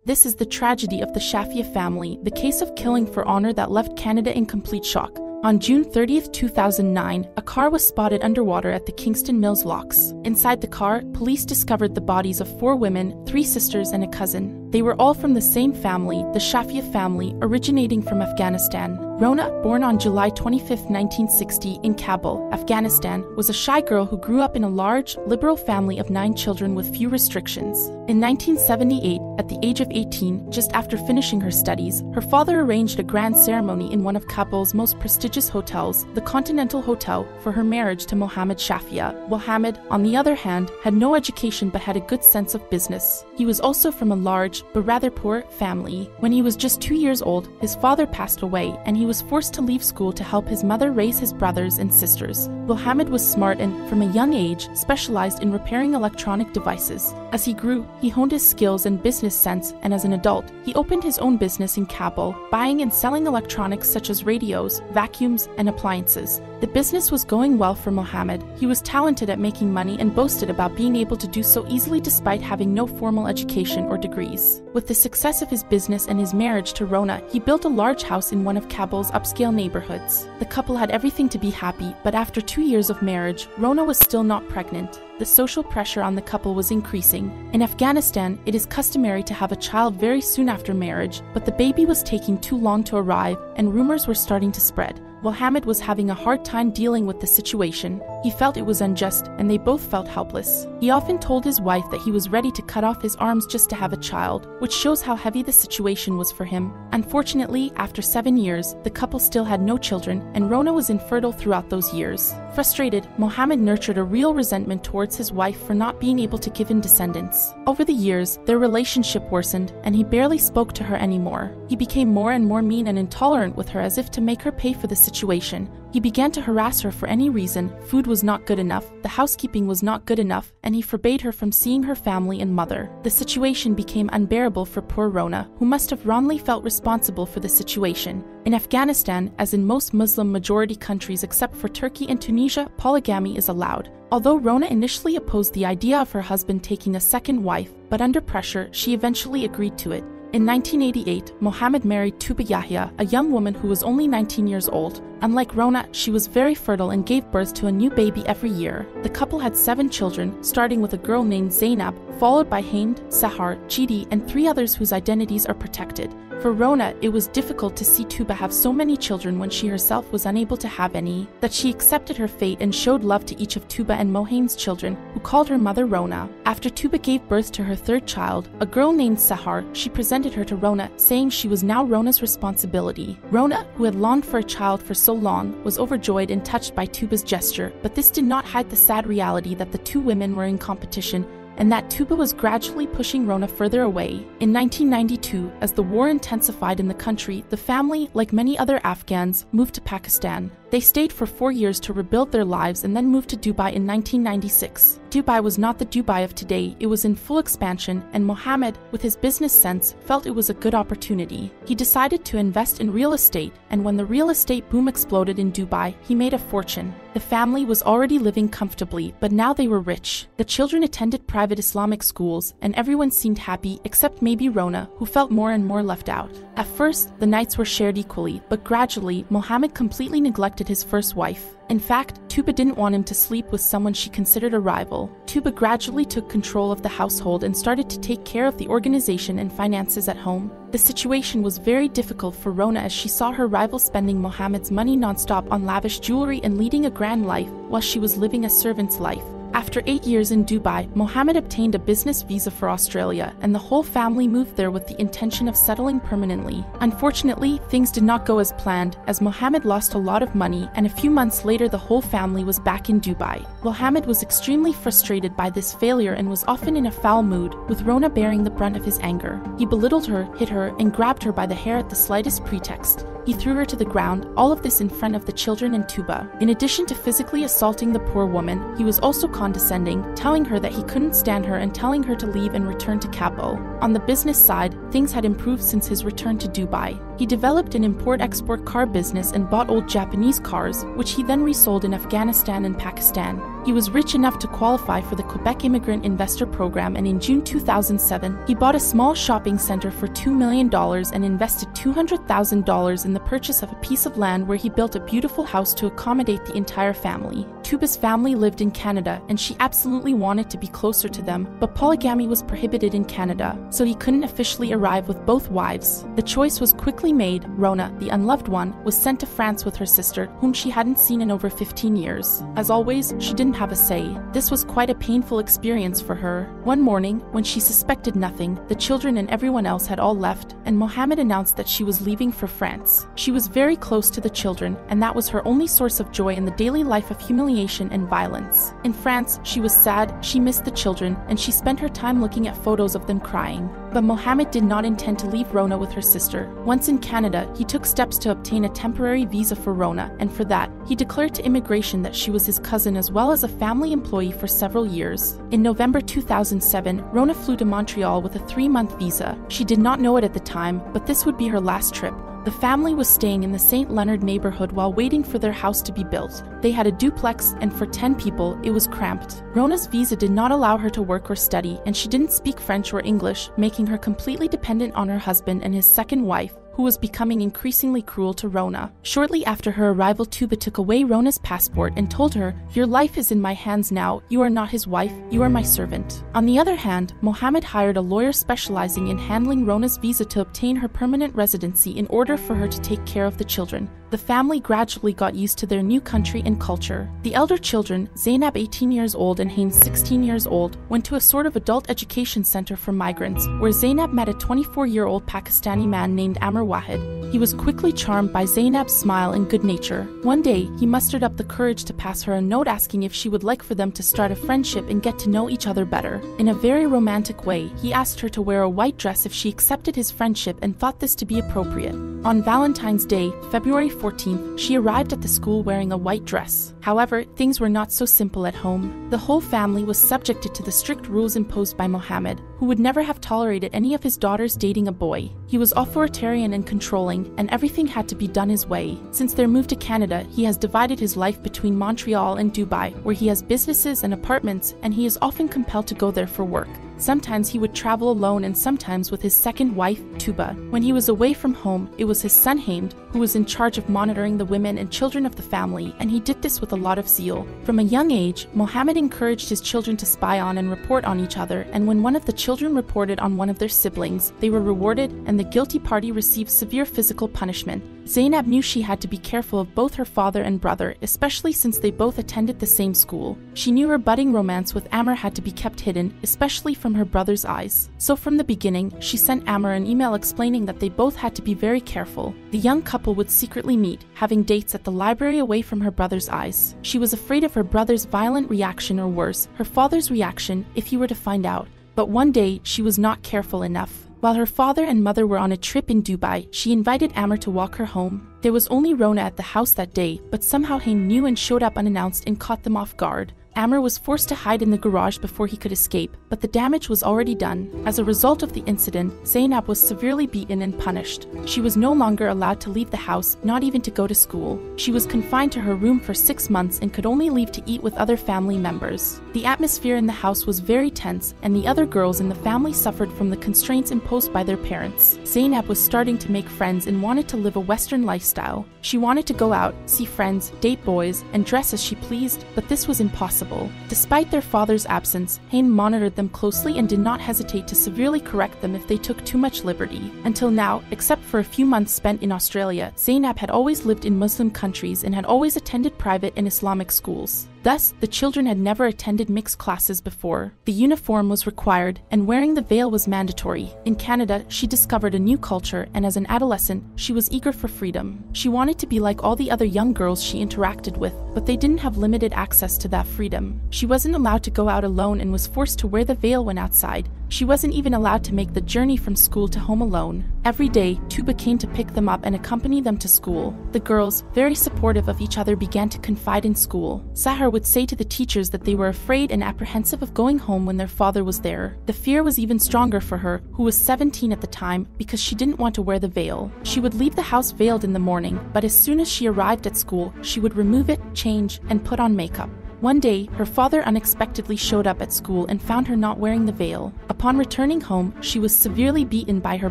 This is the tragedy of the Shafia family, the case of killing for honor that left Canada in complete shock. On June 30, 2009, a car was spotted underwater at the Kingston Mills Locks. Inside the car, police discovered the bodies of 4 women, 3 sisters and a cousin. They were all from the same family, the Shafia family, originating from Afghanistan. Rona, born on July 25, 1960 in Kabul, Afghanistan, was a shy girl who grew up in a large, liberal family of 9 children with few restrictions. In 1978, at the age of 18, just after finishing her studies, her father arranged a grand ceremony in one of Kabul's most prestigious hotels, the Continental Hotel, for her marriage to Mohammed Shafia. Mohammed, on the other hand, had no education but had a good sense of business. He was also from a large, but rather poor, family. When he was just 2 years old, his father passed away and he was forced to leave school to help his mother raise his brothers and sisters. Mohammed was smart and, from a young age, specialized in repairing electronic devices. As he grew, he honed his skills and business sense, and as an adult, he opened his own business in Kabul, buying and selling electronics such as radios, vacuums, and appliances. The business was going well for Mohammed. He was talented at making money and boasted about being able to do so easily despite having no formal education or degrees. With the success of his business and his marriage to Rona, he built a large house in one of Kabul's upscale neighborhoods. The couple had everything to be happy, but after 2 years of marriage, Rona was still not pregnant. The social pressure on the couple was increasing. In Afghanistan, it is customary to have a child very soon after marriage, but the baby was taking too long to arrive, and rumors were starting to spread. Mohammed was having a hard time dealing with the situation. He felt it was unjust, and they both felt helpless. He often told his wife that he was ready to cut off his arms just to have a child, which shows how heavy the situation was for him. Unfortunately, after 7 years, the couple still had no children, and Rona was infertile throughout those years. Frustrated, Mohammed nurtured a real resentment towards his wife for not being able to give him descendants. Over the years, their relationship worsened, and he barely spoke to her anymore. He became more and more mean and intolerant with her, as if to make her pay for the situation. He began to harass her for any reason. Food was not good enough, the housekeeping was not good enough, and he forbade her from seeing her family and mother. The situation became unbearable for poor Rona, who must have wrongly felt responsible for the situation. In Afghanistan, as in most Muslim-majority countries except for Turkey and Tunisia, polygamy is allowed. Although Rona initially opposed the idea of her husband taking a second wife, but under pressure, she eventually agreed to it. In 1988, Mohammed married Tuba Yahya, a young woman who was only 19 years old. Unlike Rona, she was very fertile and gave birth to a new baby every year. The couple had 7 children, starting with a girl named Zainab, followed by Hind, Sahar, Chidi, and 3 others whose identities are protected. For Rona, it was difficult to see Tuba have so many children when she herself was unable to have any, that she accepted her fate and showed love to each of Tuba and Mohaim's children, who called her mother Rona. After Tuba gave birth to her 3rd child, a girl named Sahar, she presented her to Rona, saying she was now Rona's responsibility. Rona, who had longed for a child for so long, was overjoyed and touched by Tuba's gesture, but this did not hide the sad reality that the 2 women were in competition, and that Tuba was gradually pushing Rona further away. In 1992, as the war intensified in the country, the family, like many other Afghans, moved to Pakistan. They stayed for 4 years to rebuild their lives and then moved to Dubai in 1996. Dubai was not the Dubai of today, it was in full expansion, and Mohammed, with his business sense, felt it was a good opportunity. He decided to invest in real estate, and when the real estate boom exploded in Dubai, he made a fortune. The family was already living comfortably, but now they were rich. The children attended private Islamic schools, and everyone seemed happy except maybe Rona, who felt more and more left out. At first, the nights were shared equally, but gradually, Mohammed completely neglected his first wife. In fact, Tuba didn't want him to sleep with someone she considered a rival. Tuba gradually took control of the household and started to take care of the organization and finances at home. The situation was very difficult for Rona as she saw her rival spending Mohammed's money non-stop on lavish jewelry and leading a grand life while she was living a servant's life. After 8 years in Dubai, Mohammed obtained a business visa for Australia, and the whole family moved there with the intention of settling permanently. Unfortunately, things did not go as planned, as Mohammed lost a lot of money, and a few months later the whole family was back in Dubai. Mohammed was extremely frustrated by this failure and was often in a foul mood, with Rona bearing the brunt of his anger. He belittled her, hit her, and grabbed her by the hair at the slightest pretext. He threw her to the ground, all of this in front of the children and Tuba. In addition to physically assaulting the poor woman, he was also condescending, telling her that he couldn't stand her and telling her to leave and return to Kabul. On the business side, things had improved since his return to Dubai. He developed an import-export car business and bought old Japanese cars, which he then resold in Afghanistan and Pakistan. He was rich enough to qualify for the Quebec Immigrant Investor Program, and in June 2007, he bought a small shopping center for $2 million and invested $200,000 in the purchase of a piece of land where he built a beautiful house to accommodate the entire family. Tuba's family lived in Canada, and she absolutely wanted to be closer to them, but polygamy was prohibited in Canada, so he couldn't officially arrive with both wives. The choice was quickly made. Rona, the unloved one, was sent to France with her sister, whom she hadn't seen in over 15 years. As always, she didn't have a say. This was quite a painful experience for her. One morning, when she suspected nothing, the children and everyone else had all left, and Mohamed announced that she was leaving for France. She was very close to the children, and that was her only source of joy in the daily life of humiliation and violence. In France, she was sad, she missed the children, and she spent her time looking at photos of them crying. But Mohamed did not intend to leave Rona with her sister. Once in Canada, he took steps to obtain a temporary visa for Rona, and for that, he declared to immigration that she was his cousin as well as a family employee for several years. In November 2007, Rona flew to Montreal with a 3-month visa. She did not know it at the time, but this would be her last trip. The family was staying in the St. Leonard neighborhood while waiting for their house to be built. They had a duplex, and for 10 people, it was cramped. Rona's visa did not allow her to work or study, and she didn't speak French or English, making her completely dependent on her husband and his second wife, who was becoming increasingly cruel to Rona. Shortly after her arrival, Tuba took away Rona's passport and told her, "Your life is in my hands now. You are not his wife, you are my servant." On the other hand, Mohamed hired a lawyer specializing in handling Rona's visa to obtain her permanent residency in order for her to take care of the children. The family gradually got used to their new country and culture. The elder children, Zainab 18 years old and Haim 16 years old, went to a sort of adult education center for migrants, where Zainab met a 24-year-old Pakistani man named Amr Wahid. He was quickly charmed by Zainab's smile and good nature. One day, he mustered up the courage to pass her a note asking if she would like for them to start a friendship and get to know each other better. In a very romantic way, he asked her to wear a white dress if she accepted his friendship and thought this to be appropriate. On Valentine's Day, February 14th, she arrived at the school wearing a white dress. However, things were not so simple at home. The whole family was subjected to the strict rules imposed by Mohamed, who would never have tolerated any of his daughters dating a boy. He was authoritarian and controlling, and everything had to be done his way. Since their move to Canada, he has divided his life between Montreal and Dubai, where he has businesses and apartments, and he is often compelled to go there for work. Sometimes he would travel alone and sometimes with his second wife, Tuba. When he was away from home, it was his son Haim who was in charge of monitoring the women and children of the family, and he did this with a lot of zeal. From a young age, Mohamed encouraged his children to spy on and report on each other, and when one of the children reported on one of their siblings, they were rewarded and the guilty party received severe physical punishment. Zainab knew she had to be careful of both her father and brother, especially since they both attended the same school. She knew her budding romance with Amr had to be kept hidden, especially from her brother's eyes. So from the beginning, she sent Amr an email explaining that they both had to be very careful. The young couple would secretly meet, having dates at the library away from her brother's eyes. She was afraid of her brother's violent reaction, or worse, her father's reaction, if he were to find out. But one day, she was not careful enough. While her father and mother were on a trip in Dubai, she invited Amr to walk her home. There was only Rona at the house that day, but somehow Haim knew and showed up unannounced and caught them off guard. Amr was forced to hide in the garage before he could escape, but the damage was already done. As a result of the incident, Zainab was severely beaten and punished. She was no longer allowed to leave the house, not even to go to school. She was confined to her room for 6 months and could only leave to eat with other family members. The atmosphere in the house was very tense, and the other girls in the family suffered from the constraints imposed by their parents. Zainab was starting to make friends and wanted to live a Western lifestyle. She wanted to go out, see friends, date boys, and dress as she pleased, but this was impossible. Despite their father's absence, Haim monitored them closely and did not hesitate to severely correct them if they took too much liberty. Until now, except for a few months spent in Australia, Zainab had always lived in Muslim countries and had always attended private and Islamic schools. Thus, the children had never attended mixed classes before. The uniform was required, and wearing the veil was mandatory. In Canada, she discovered a new culture, and as an adolescent, she was eager for freedom. She wanted to be like all the other young girls she interacted with, but they didn't have limited access to that freedom. She wasn't allowed to go out alone and was forced to wear the veil when outside. She wasn't even allowed to make the journey from school to home alone. Every day, Tuba came to pick them up and accompany them to school. The girls, very supportive of each other, began to confide in school. Sahar would say to the teachers that they were afraid and apprehensive of going home when their father was there. The fear was even stronger for her, who was 17 at the time, because she didn't want to wear the veil. She would leave the house veiled in the morning, but as soon as she arrived at school, she would remove it, change, and put on makeup. One day, her father unexpectedly showed up at school and found her not wearing the veil. Upon returning home, she was severely beaten by her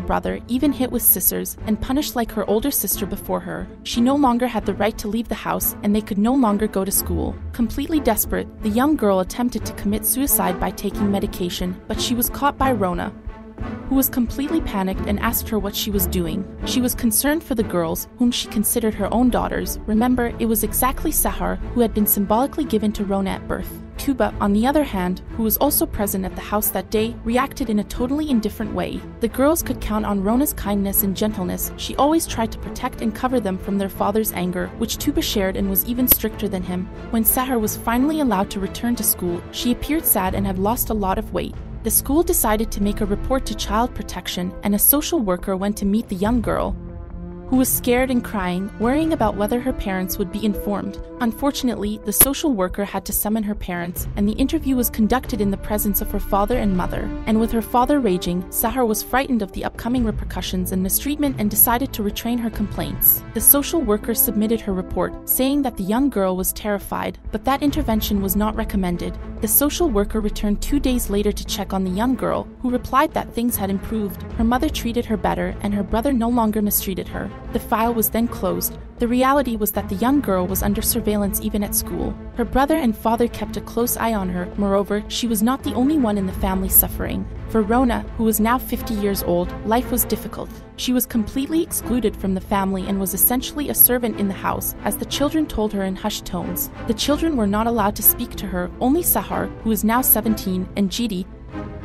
brother, even hit with scissors, and punished like her older sister before her. She no longer had the right to leave the house, and they could no longer go to school. Completely desperate, the young girl attempted to commit suicide by taking medication, but she was caught by Rona, who was completely panicked and asked her what she was doing. She was concerned for the girls, whom she considered her own daughters. Remember, it was exactly Sahar who had been symbolically given to Rona at birth. Tuba, on the other hand, who was also present at the house that day, reacted in a totally indifferent way. The girls could count on Rona's kindness and gentleness. She always tried to protect and cover them from their father's anger, which Tuba shared and was even stricter than him. When Sahar was finally allowed to return to school, she appeared sad and had lost a lot of weight. The school decided to make a report to Child Protection, and a social worker went to meet the young girl, who was scared and crying, worrying about whether her parents would be informed. Unfortunately, the social worker had to summon her parents, and the interview was conducted in the presence of her father and mother. And with her father raging, Sahar was frightened of the upcoming repercussions and mistreatment and decided to retrain her complaints. The social worker submitted her report, saying that the young girl was terrified, but that intervention was not recommended. The social worker returned 2 days later to check on the young girl, who replied that things had improved. Her mother treated her better, and her brother no longer mistreated her. The file was then closed. The reality was that the young girl was under surveillance even at school. Her brother and father kept a close eye on her. Moreover, she was not the only one in the family suffering. For Rona, who was now 50 years old, life was difficult. She was completely excluded from the family and was essentially a servant in the house, as the children told her in hushed tones. The children were not allowed to speak to her. Only Sahar, who is now 17, and Jidi,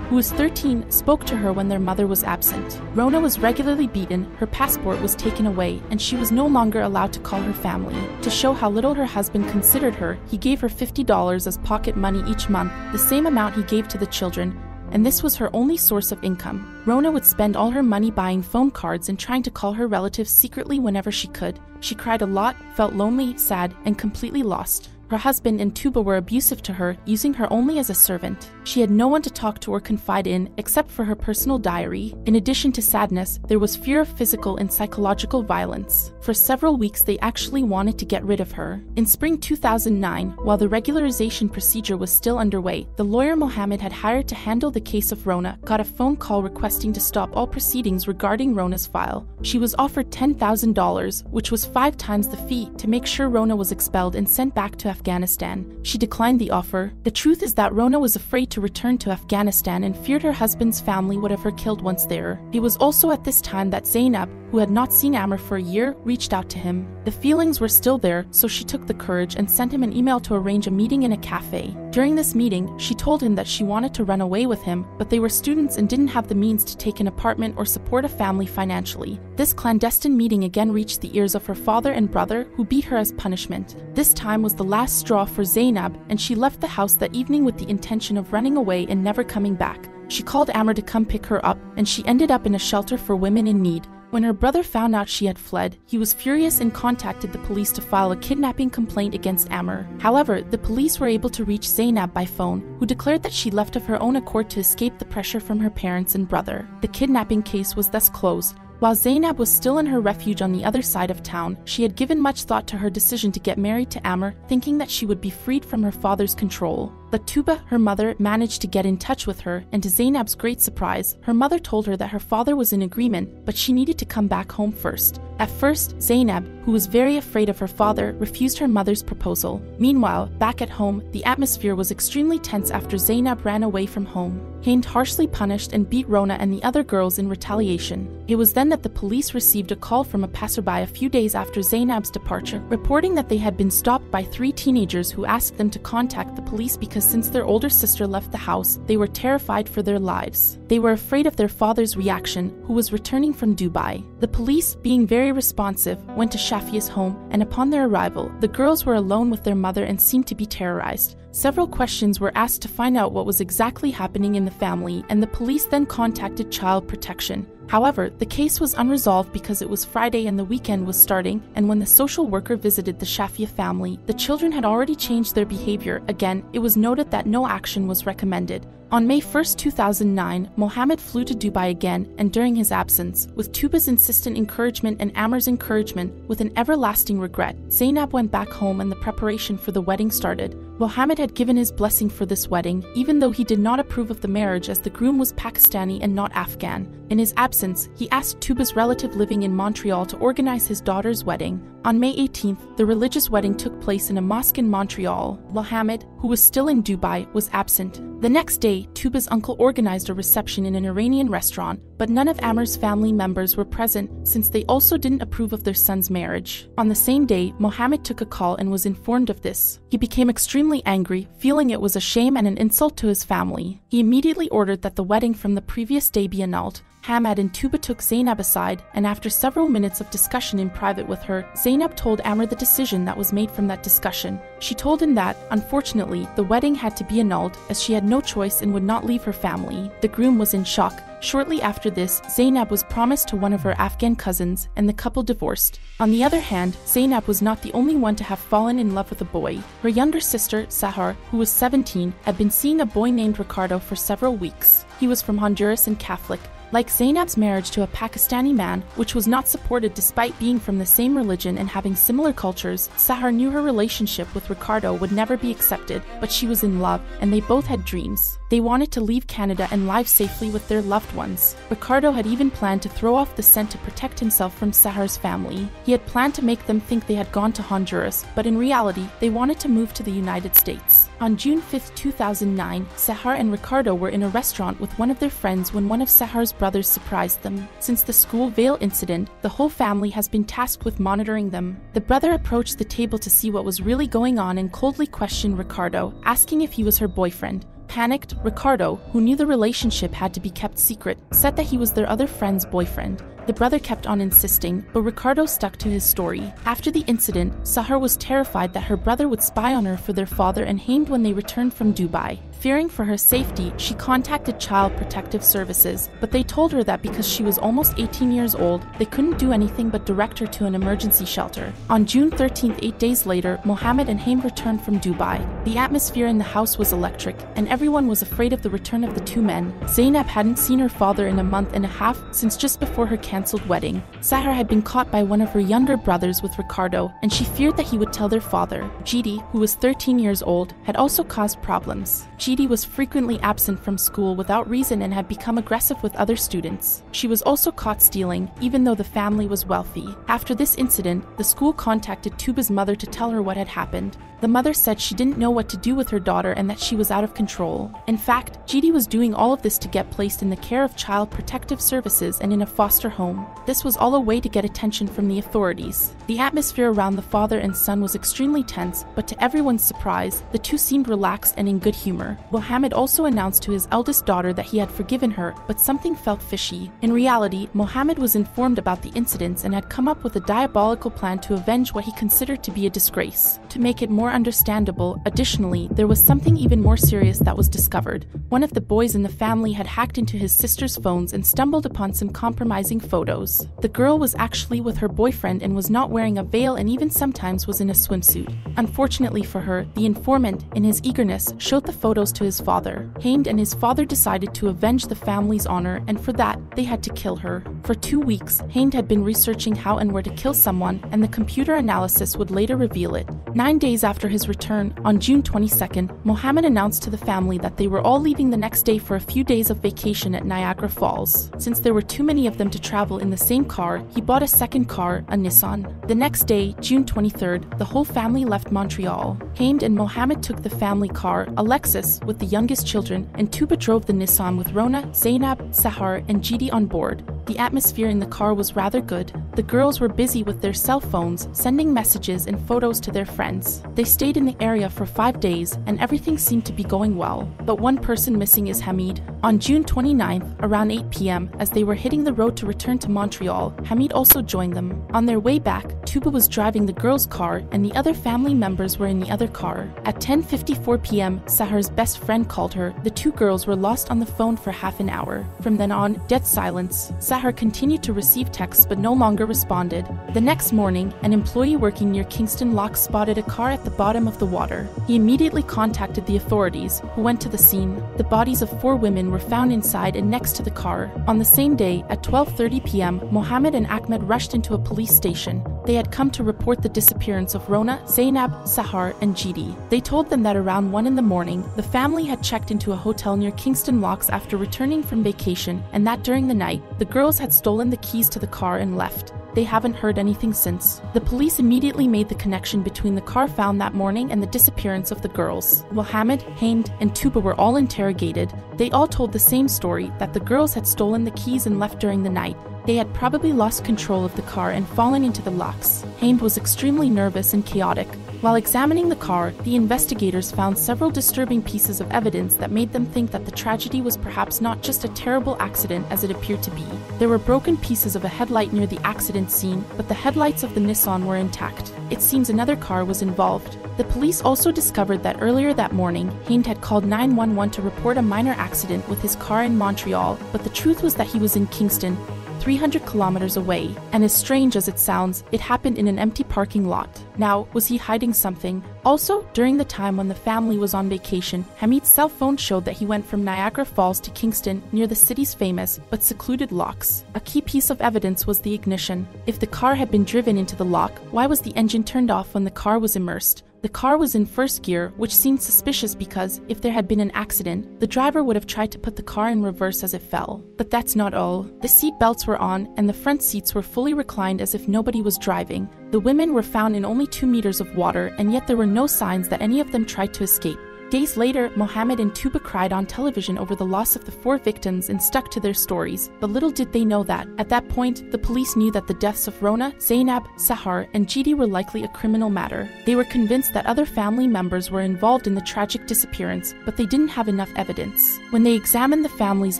who was 13, spoke to her when their mother was absent. Rona was regularly beaten, her passport was taken away, and she was no longer allowed to call her family. To show how little her husband considered her, he gave her $50 as pocket money each month, the same amount he gave to the children, and this was her only source of income. Rona would spend all her money buying phone cards and trying to call her relatives secretly whenever she could. She cried a lot, felt lonely, sad, and completely lost. Her husband and Tuba were abusive to her, using her only as a servant. She had no one to talk to or confide in, except for her personal diary. In addition to sadness, there was fear of physical and psychological violence. For several weeks, they actually wanted to get rid of her. In spring 2009, while the regularization procedure was still underway, the lawyer Mohammed had hired to handle the case of Rona got a phone call requesting to stop all proceedings regarding Rona's file. She was offered $10,000, which was 5 times the fee, to make sure Rona was expelled and sent back to Afghanistan. She declined the offer. The truth is that Rona was afraid to return to Afghanistan and feared her husband's family would have her killed once there. It was also at this time that Zainab, who had not seen Amr for a year, reached out to him. The feelings were still there, so she took the courage and sent him an email to arrange a meeting in a cafe. During this meeting, she told him that she wanted to run away with him, but they were students and didn't have the means to take an apartment or support a family financially. This clandestine meeting again reached the ears of her father and brother, who beat her as punishment. This time was the last straw for Zainab, and she left the house that evening with the intention of running away and never coming back. She called Amr to come pick her up, and she ended up in a shelter for women in need. When her brother found out she had fled, he was furious and contacted the police to file a kidnapping complaint against Amr. However, the police were able to reach Zainab by phone, who declared that she left of her own accord to escape the pressure from her parents and brother. The kidnapping case was thus closed. While Zainab was still in her refuge on the other side of town, she had given much thought to her decision to get married to Amr, thinking that she would be freed from her father's control. But Tuba, her mother, managed to get in touch with her, and to Zainab's great surprise, her mother told her that her father was in agreement, but she needed to come back home first. At first, Zainab, who was very afraid of her father, refused her mother's proposal. Meanwhile, back at home, the atmosphere was extremely tense after Zainab ran away from home. Hind harshly punished and beat Rona and the other girls in retaliation. It was then that the police received a call from a passerby a few days after Zainab's departure, reporting that they had been stopped by 3 teenagers who asked them to contact the police because since their older sister left the house, they were terrified for their lives. They were afraid of their father's reaction, who was returning from Dubai. The police, being very responsive, went to Shafia's home, and upon their arrival, the girls were alone with their mother and seemed to be terrorized. Several questions were asked to find out what was exactly happening in the family, and the police then contacted Child Protection. However, the case was unresolved because it was Friday and the weekend was starting, and when the social worker visited the Shafia family, the children had already changed their behavior. Again, it was noted that no action was recommended. On May 1, 2009, Mohammed flew to Dubai again, and during his absence, with Tuba's insistent encouragement and Amr's encouragement, with an everlasting regret, Zainab went back home and the preparation for the wedding started. Mohammed had given his blessing for this wedding, even though he did not approve of the marriage as the groom was Pakistani and not Afghan. In his absence, he asked Tuba's relative living in Montreal to organize his daughter's wedding. On May 18th, the religious wedding took place in a mosque in Montreal. Mohammed, who was still in Dubai, was absent. The next day, Tuba's uncle organized a reception in an Iranian restaurant, but none of Amer's family members were present since they also didn't approve of their son's marriage. On the same day, Mohammed took a call and was informed of this. He became extremely angry, feeling it was a shame and an insult to his family. He immediately ordered that the wedding from the previous day be annulled. Hamad and Tuba took Zainab aside, and after several minutes of discussion in private with her, Zainab told Amer the decision that was made from that discussion. She told him that, unfortunately, the wedding had to be annulled as she had no choice and would not leave her family. The groom was in shock. Shortly after this, Zainab was promised to one of her Afghan cousins, and the couple divorced. On the other hand, Zainab was not the only one to have fallen in love with a boy. Her younger sister, Sahar, who was 17, had been seeing a boy named Ricardo for several weeks. He was from Honduras and Catholic. Like Zainab's marriage to a Pakistani man, which was not supported despite being from the same religion and having similar cultures, Sahar knew her relationship with Ricardo would never be accepted, but she was in love, and they both had dreams. They wanted to leave Canada and live safely with their loved ones. Ricardo had even planned to throw off the scent to protect himself from Sahar's family. He had planned to make them think they had gone to Honduras, but in reality, they wanted to move to the United States. On June 5, 2009, Sahar and Ricardo were in a restaurant with one of their friends when one of Sahar's brothers surprised them. Since the school veil incident, the whole family has been tasked with monitoring them. The brother approached the table to see what was really going on and coldly questioned Ricardo, asking if he was her boyfriend. Panicked, Ricardo, who knew the relationship had to be kept secret, said that he was their other friend's boyfriend. The brother kept on insisting, but Ricardo stuck to his story. After the incident, Sahar was terrified that her brother would spy on her for their father and Hamed when they returned from Dubai. Fearing for her safety, she contacted Child Protective Services, but they told her that because she was almost 18 years old, they couldn't do anything but direct her to an emergency shelter. On June 13th, 8 days later, Mohammed and Hamed returned from Dubai. The atmosphere in the house was electric, and everyone was afraid of the return of the two men. Zainab hadn't seen her father in a month and a half since just before her cancelled wedding. Sahar had been caught by one of her younger brothers with Ricardo, and she feared that he would tell their father. Jidi, who was 13 years old, had also caused problems. Jidi was frequently absent from school without reason and had become aggressive with other students. She was also caught stealing, even though the family was wealthy. After this incident, the school contacted Tuba's mother to tell her what had happened. The mother said she didn't know what to do with her daughter and that she was out of control. In fact, Jidi was doing all of this to get placed in the care of Child Protective Services and in a foster home. This was all a way to get attention from the authorities. The atmosphere around the father and son was extremely tense, but to everyone's surprise, the two seemed relaxed and in good humor. Mohammed also announced to his eldest daughter that he had forgiven her, but something felt fishy. In reality, Mohammed was informed about the incidents and had come up with a diabolical plan to avenge what he considered to be a disgrace. To make it more understandable, additionally, there was something even more serious that was discovered. One of the boys in the family had hacked into his sister's phones and stumbled upon some compromising photos. The girl was actually with her boyfriend and was not wearing a veil and even sometimes was in a swimsuit. Unfortunately for her, the informant, in his eagerness, showed the photos to his father. Hamed and his father decided to avenge the family's honor, and for that, they had to kill her. For 2 weeks, Hamed had been researching how and where to kill someone, and the computer analysis would later reveal it. 9 days after his return, on June 22nd, Mohammed announced to the family that they were all leaving the next day for a few days of vacation at Niagara Falls. Since there were too many of them to travel in the same car, he bought a second car, a Nissan. The next day, June 23rd, the whole family left Montreal. Hamed and Mohammed took the family car, a Lexus, with the youngest children, and Tuba drove the Nissan with Rona, Zainab, Sahar, and Jidi on board. The atmosphere in the car was rather good. The girls were busy with their cell phones, sending messages and photos to their friends. They stayed in the area for 5 days, and everything seemed to be going well. But one person missing is Hamid. On June 29th, around 8 p.m., as they were hitting the road to return to Montreal, Hamid also joined them. On their way back, Tuba was driving the girls' car, and the other family members were in the other car. At 10:54 p.m., Sahar's best friend called her. The two girls were lost on the phone for half an hour. From then on, dead silence. Sahar continued to receive texts but no longer responded. The next morning, an employee working near Kingston Lock spotted a car at the bottom of the water. He immediately contacted the authorities, who went to the scene. The bodies of 4 women were found inside and next to the car. On the same day, at 12:30 p.m., Mohammed and Ahmed rushed into a police station. They had come to report the disappearance of Rona, Zainab, Sahar, and Jidi. They told them that around 1 in the morning, the family had checked into a hotel near Kingston Locks after returning from vacation, and that during the night, the girls had stolen the keys to the car and left. They haven't heard anything since. The police immediately made the connection between the car found that morning and the disappearance of the girls. Mohammed, Hind, and Tuba were all interrogated. They all told the same story, that the girls had stolen the keys and left during the night. They had probably lost control of the car and fallen into the locks. Hind was extremely nervous and chaotic. While examining the car, the investigators found several disturbing pieces of evidence that made them think that the tragedy was perhaps not just a terrible accident as it appeared to be. There were broken pieces of a headlight near the accident scene, but the headlights of the Nissan were intact. It seems another car was involved. The police also discovered that earlier that morning, Hind had called 911 to report a minor accident with his car in Montreal, but the truth was that he was in Kingston, 300 kilometers away, and as strange as it sounds, it happened in an empty parking lot. Now, was he hiding something? Also, during the time when the family was on vacation, Hamid's cell phone showed that he went from Niagara Falls to Kingston, near the city's famous but secluded locks. A key piece of evidence was the ignition. If the car had been driven into the lock, why was the engine turned off when the car was immersed? The car was in first gear, which seemed suspicious because, if there had been an accident, the driver would have tried to put the car in reverse as it fell. But that's not all. The seat belts were on, and the front seats were fully reclined as if nobody was driving. The women were found in only 2 meters of water, and yet there were no signs that any of them tried to escape. Days later, Mohammed and Tuba cried on television over the loss of the 4 victims and stuck to their stories, but little did they know that, at that point, the police knew that the deaths of Rona, Zainab, Sahar, and Jidi were likely a criminal matter. They were convinced that other family members were involved in the tragic disappearance, but they didn't have enough evidence. When they examined the family's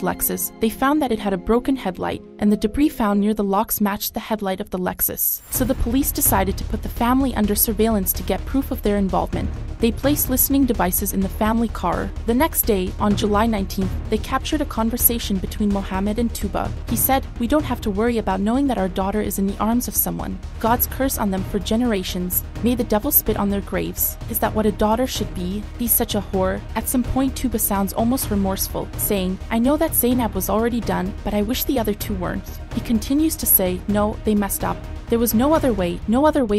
Lexus, they found that it had a broken headlight, and the debris found near the locks matched the headlight of the Lexus. So the police decided to put the family under surveillance to get proof of their involvement. They placed listening devices in the family car. The next day, on July 19th, they captured a conversation between Mohammed and Tuba. He said, "We don't have to worry about knowing that our daughter is in the arms of someone. God's curse on them for generations. May the devil spit on their graves. Is that what a daughter should be? He's such a whore." At some point, Tuba sounds almost remorseful, saying, "I know that Zainab was already done, but I wish the other 2 weren't." He continues to say, "No, they messed up. There was no other way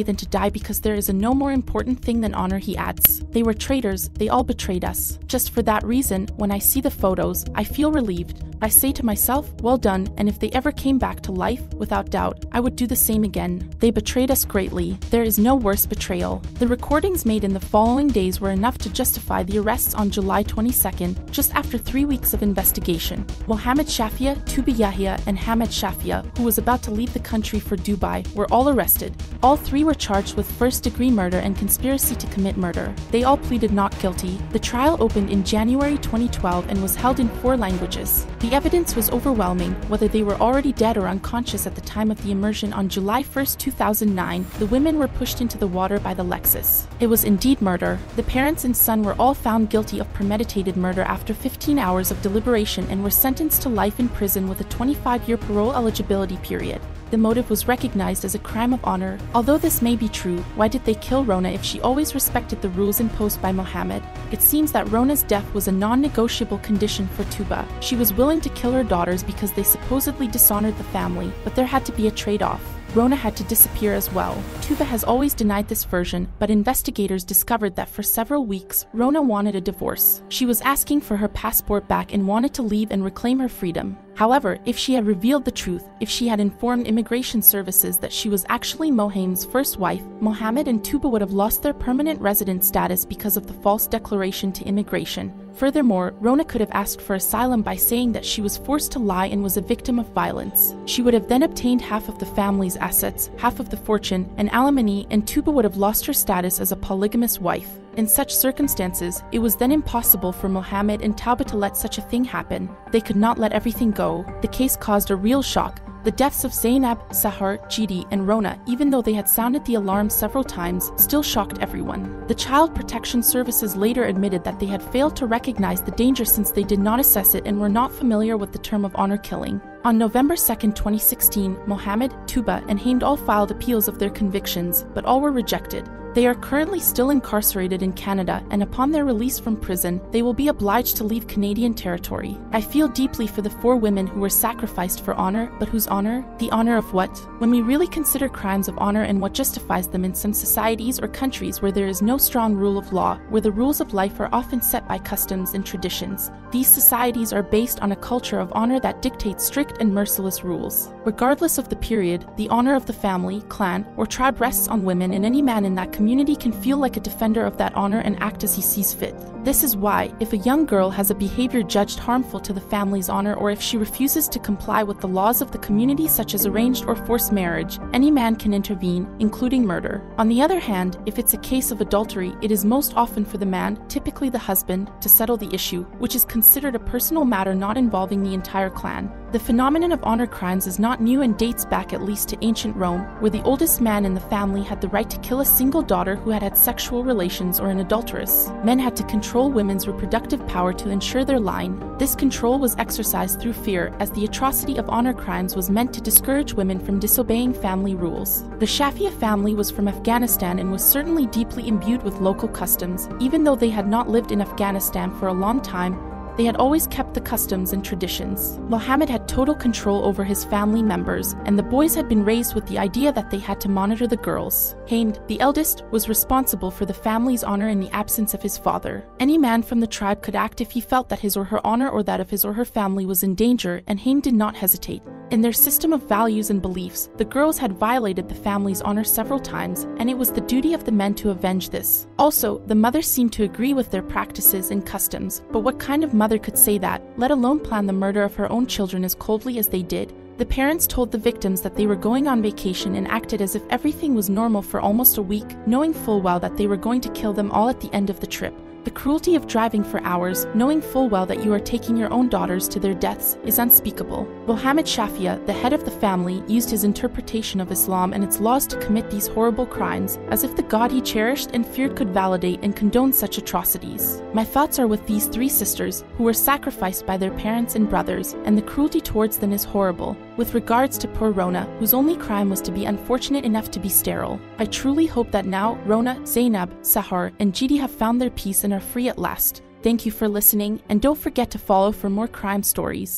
than to die because there is a no more important thing than honor," he adds. "They were traitors, they all betrayed us. Just for that reason, when I see the photos, I feel relieved. I say to myself, well done, and if they ever came back to life, without doubt, I would do the same again. They betrayed us greatly. There is no worse betrayal." The recordings made in the following days were enough to justify the arrests on July 22nd, just after 3 weeks of investigation. Mohammed Shafia, Tuba Yahya, and Hamad Shafia, who was about to leave the country for Dubai, were all arrested. All 3 were charged with first-degree murder and conspiracy to commit murder. They all pleaded not guilty. The trial opened in January 2012 and was held in 4 languages. The evidence was overwhelming, whether they were already dead or unconscious at the time of the immersion on July 1st, 2009, the women were pushed into the water by the Lexus. It was indeed murder. The parents and son were all found guilty of premeditated murder after 15 hours of deliberation and were sentenced to life in prison with a 25-year parole eligibility period. The motive was recognized as a crime of honor. Although this may be true, why did they kill Rona if she always respected the rules imposed by Mohammed? It seems that Rona's death was a non-negotiable condition for Tuba. She was willing to kill her daughters because they supposedly dishonored the family, but there had to be a trade-off. Rona had to disappear as well. Tuba has always denied this version, but investigators discovered that for several weeks, Rona wanted a divorce. She was asking for her passport back and wanted to leave and reclaim her freedom. However, if she had revealed the truth, if she had informed immigration services that she was actually Mohamed's first wife, Mohammed and Tuba would have lost their permanent resident status because of the false declaration to immigration. Furthermore, Rona could have asked for asylum by saying that she was forced to lie and was a victim of violence. She would have then obtained half of the family's assets, half of the fortune, and alimony, and Tuba would have lost her status as a polygamous wife. In such circumstances, it was then impossible for Mohammed and Tauba to let such a thing happen. They could not let everything go. The case caused a real shock. The deaths of Zainab, Sahar, Jidi, and Rona, even though they had sounded the alarm several times, still shocked everyone. The Child Protection Services later admitted that they had failed to recognize the danger since they did not assess it and were not familiar with the term of honor killing. On November 2, 2016, Mohammed, Tuba, and Hind all filed appeals of their convictions, but all were rejected. They are currently still incarcerated in Canada, and upon their release from prison, they will be obliged to leave Canadian territory. I feel deeply for the 4 women who were sacrificed for honor, but whose honor? The honor of what? When we really consider crimes of honor and what justifies them in some societies or countries where there is no strong rule of law, where the rules of life are often set by customs and traditions, these societies are based on a culture of honor that dictates strict and merciless rules. Regardless of the period, the honor of the family, clan, or tribe rests on women, and any man in that community can feel like a defender of that honor and act as he sees fit. This is why, if a young girl has a behavior judged harmful to the family's honor, or if she refuses to comply with the laws of the community such as arranged or forced marriage, any man can intervene, including murder. On the other hand, if it's a case of adultery, it is most often for the man, typically the husband, to settle the issue, which is considered a personal matter not involving the entire clan. The phenomenon of honor crimes is not new and dates back at least to ancient Rome, where the oldest man in the family had the right to kill a single daughter who had had sexual relations or an adulteress. Men had to control women's reproductive power to ensure their line. This control was exercised through fear, as the atrocity of honor crimes was meant to discourage women from disobeying family rules. The Shafia family was from Afghanistan and was certainly deeply imbued with local customs. Even though they had not lived in Afghanistan for a long time, they had always kept the customs and traditions. Mohammed had total control over his family members, and the boys had been raised with the idea that they had to monitor the girls. Hind, the eldest, was responsible for the family's honor in the absence of his father. Any man from the tribe could act if he felt that his or her honor or that of his or her family was in danger, and Hind did not hesitate. In their system of values and beliefs, the girls had violated the family's honor several times, and it was the duty of the men to avenge this. Also, the mother seemed to agree with their practices and customs, but what kind of mother could say that, let alone plan the murder of her own children as coldly as they did? The parents told the victims that they were going on vacation and acted as if everything was normal for almost a week, knowing full well that they were going to kill them all at the end of the trip. The cruelty of driving for hours, knowing full well that you are taking your own daughters to their deaths, is unspeakable. Mohammed Shafia, the head of the family, used his interpretation of Islam and its laws to commit these horrible crimes, as if the God he cherished and feared could validate and condone such atrocities. My thoughts are with these 3 sisters, who were sacrificed by their parents and brothers, and the cruelty towards them is horrible. With regards to poor Rona, whose only crime was to be unfortunate enough to be sterile, I truly hope that now Rona, Zainab, Sahar, and Jidi have found their peace and are free at last. Thank you for listening, and don't forget to follow for more crime stories.